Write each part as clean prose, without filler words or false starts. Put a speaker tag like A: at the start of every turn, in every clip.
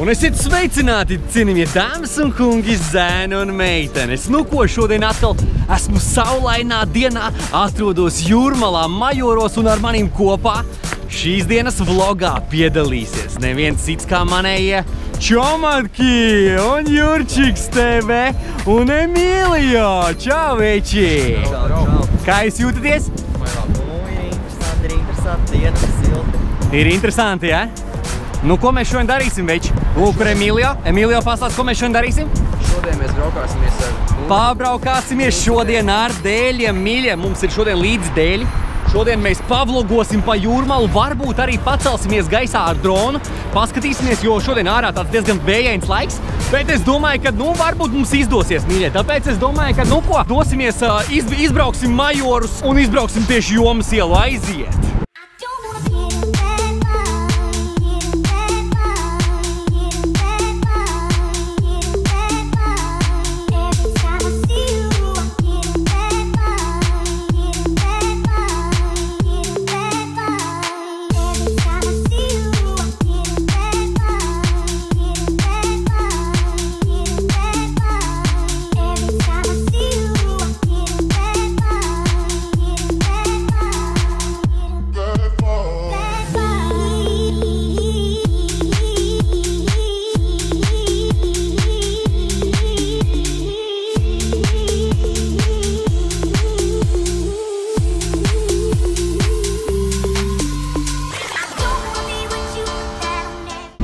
A: Un esiet sveicināti, cienījamie dāmas un kungi, zēni un meitenes. Nu ko, šodien atkal esmu saulainā dienā, atrodos Jūrmalā, Majoros, un ar manim kopā šīs dienas vlogā piedalīsies neviens cits kā manējie Čomatki un Jurčiks TV un Emīlija. Čau, veči!
B: Čau.
A: Kā jūs jūtaties?
B: Ir interesanti diena, silti.
A: Ir interesanti, ja? Nu, ko mēs šodien darīsim, veči? Lūk, kur Emīlija. Emīlija, pastāst, ko mēs šodien darīsim?
B: Šodien mēs braukāsimies ar būru.
A: Pabraukāsimies šodien ar dēļiem, mīļie. Mums ir šodien līdz dēļi. Šodien mēs pavlogosim pa Jūrmalu, varbūt arī pacelsimies gaisā ar dronu. Paskatīsimies, jo šodien ārā tāds diezgan vējains laiks. Bet es domāju, ka, varbūt mums izdosies, mīļie. Tāpēc es domāju, ka, dosimies, izbrauksim Majorus un izbrauksim tieši Jomas ielu. Aiziet!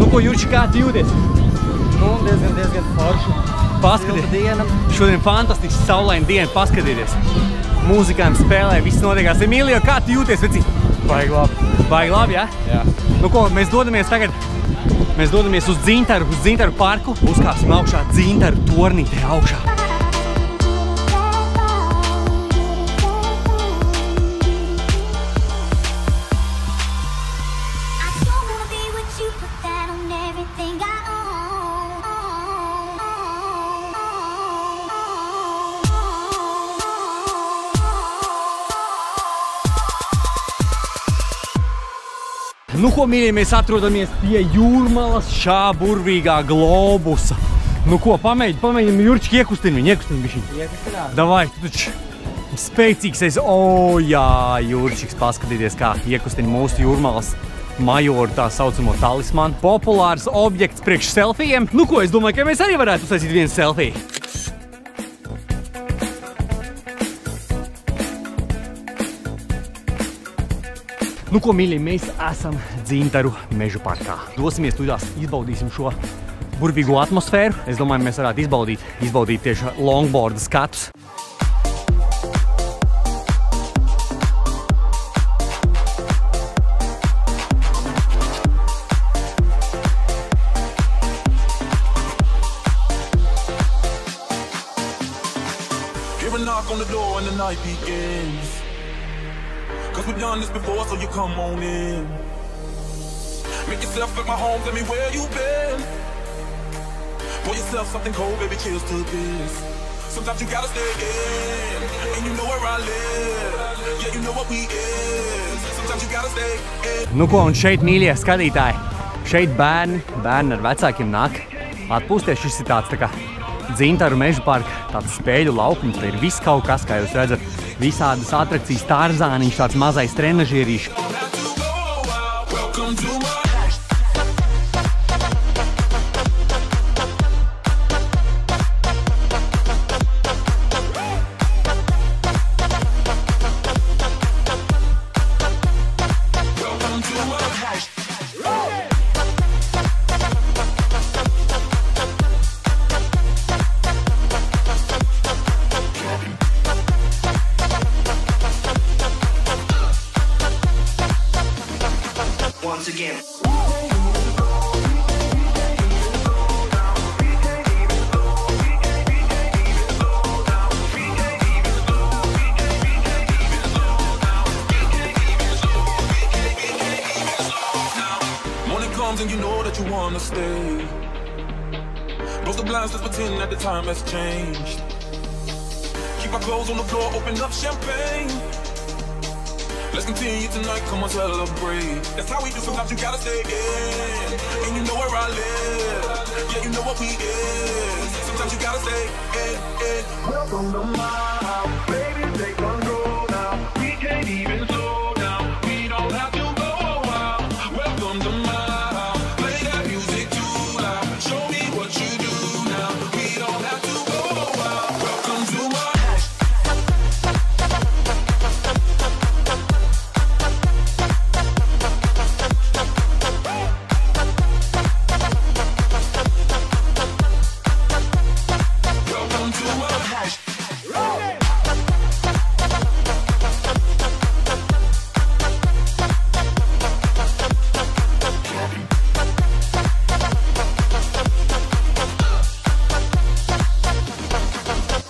A: Ko, Jurči, kā tu jūties?
B: Diezgan forši.
A: Paskatieties, šodien fantastiski saulaina diena, paskatieties. Mūzikām spēlē, viss notiekās. Emīlija, kā tu jūties, veci?
B: Baigi labi.
A: Baigi labi, ja?
B: Jā.
A: Nu ko, mēs dodamies tagad, uz Dzintaru parku. Uzkāpsim augšā Dzintaru tornītē augšā. Nu ko, mīļie, mēs atrodamies pie Jūrmalas šā burvīgā globusa. Nu ko, pamēģinam Jurčiki iekustin bišķiņ.
B: Iekustināt.
A: Davai, tu taču spēcīgs esi. O, jā, Jurčiks, paskatieties, kā iekustin mūsu Jūrmalas Majoru tā saucamo talismanu. Populārs objekts priekš selfijiem. Nu ko, es domāju, ka mēs arī varētu uztaisīt vienu selfiju. Nu ko, mīļie, mēs esam Dzintaru mežu parkā. Dosimies tūdās, izbaudīsim šo burvīgo atmosfēru. Es domāju, mēs varētu izbaudīt tieši longboarda skatus.
C: Hear a knock on the door and the night begins. Cause we've done this before, so you come on in. Make yourself like my home, tell me where you been. Pour yourself something cold, baby, cheers to this. Sometimes you gotta stay in, and you know where I live. Yeah, you know what we is. Sometimes you gotta stay in.
A: Nu ko, un šeit, mīļie skatītāji, šeit bērni ar vecākiem nāk atpūsties. Šis ir tāds tā kā Dzintaru mežu parka, tāds spēļu laukums. Te ir viss kaut kas, kā jūs redzat. Visādas atrakcijas, Tarzāniņš, tāds mazais trenažierīšs.
D: Once again.
C: Morning comes and you know that you wanna stay. Close the blinds, let's pretend that the time has changed. Keep our clothes on the floor, open up champagne. Let's continue tonight, come on, celebrate. That's how we do, sometimes you gotta stay in. And you know where I live. yeah, you know what we is. Sometimes you gotta stay in.
E: Welcome to my house, baby, take control now. We can't even slow down. We don't have to go out.
C: Welcome to my house. Play that music too loud. Show me what you do now. We don't have to go out. Welcome to my house. Welcome to my house.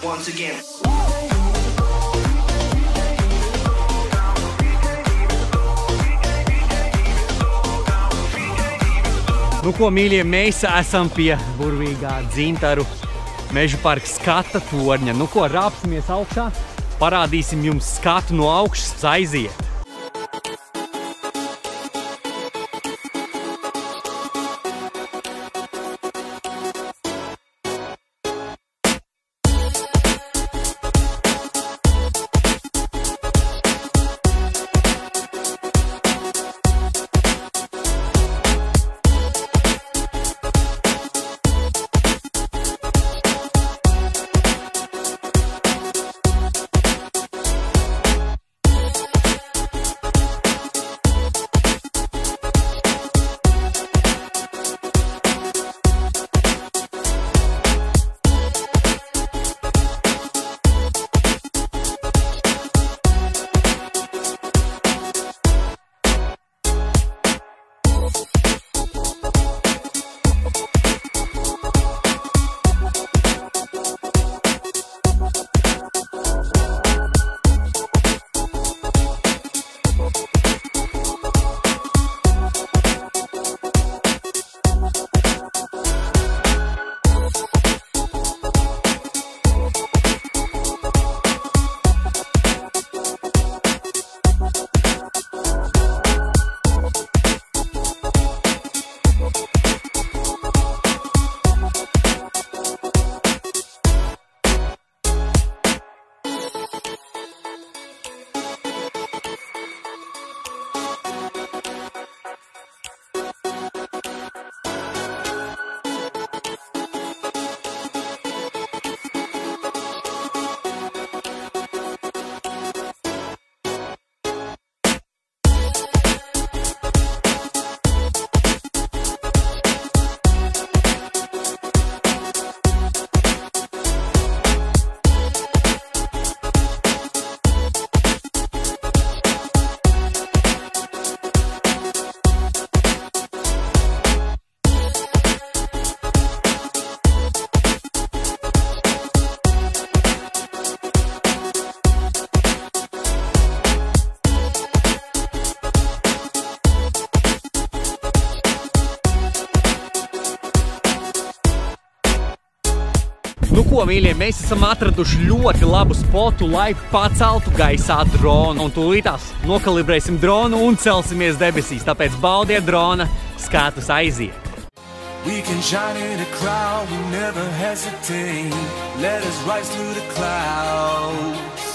D: Once again.
A: Nu, ko, mīļie, mēs esam pie burvīgā Dzintaru meža parka skata torņa. Nu, ko, rāpsimies augšā, parādīsim jums skatu no augšas, aiziet! Nu, ko, mīļie, mēs esam atraduši ļoti labu spotu, lai paceltu gaisā dronu. Un tūlītās nokalibrēsim dronu un celsimies debesīs. Tāpēc baudiet drona skatus, aiziet!
C: We can shine in a crowd, we never hesitate. Let us rise through the clouds.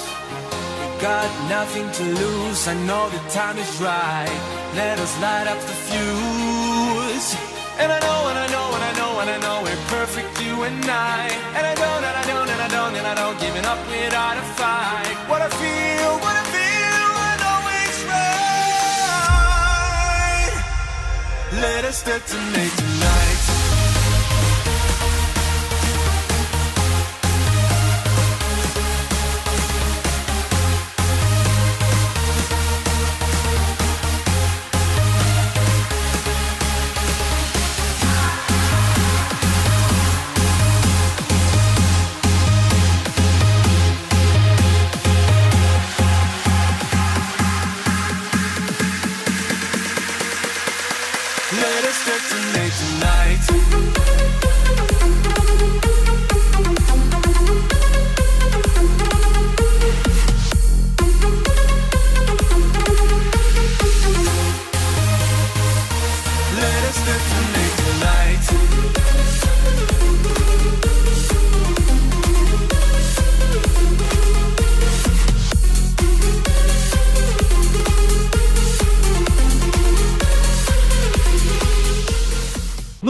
C: We got nothing to lose, I know the time is right. Let us light up the fuse. And I know, and I know, and I know, and I know we're perfect, you and I. And I don't, and I don't, and I don't, and I don't giving up without a fight. What I feel, I know it's right. Let us detonate tonight. Let us detonate tonight.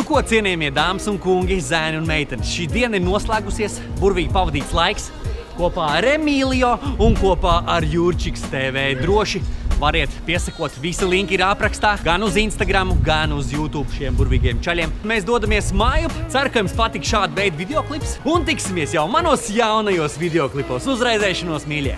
A: Nu ko, cienījamie dāmas un kungi, zēni un meitenes, šī diena ir noslēgusies, burvīgi pavadīts laiks kopā ar Emīlio un kopā ar Jurčiks TV. Droši variet piesakot, visi linki ir aprakstā, gan uz Instagramu, gan uz YouTube šiem burvīgiem čaļiem. Mēs dodamies māju, ceru, ka jums patīk šāda veida videoklips un tiksimies jau manos jaunajos videoklipos. Uz redzēšanos, mīļie!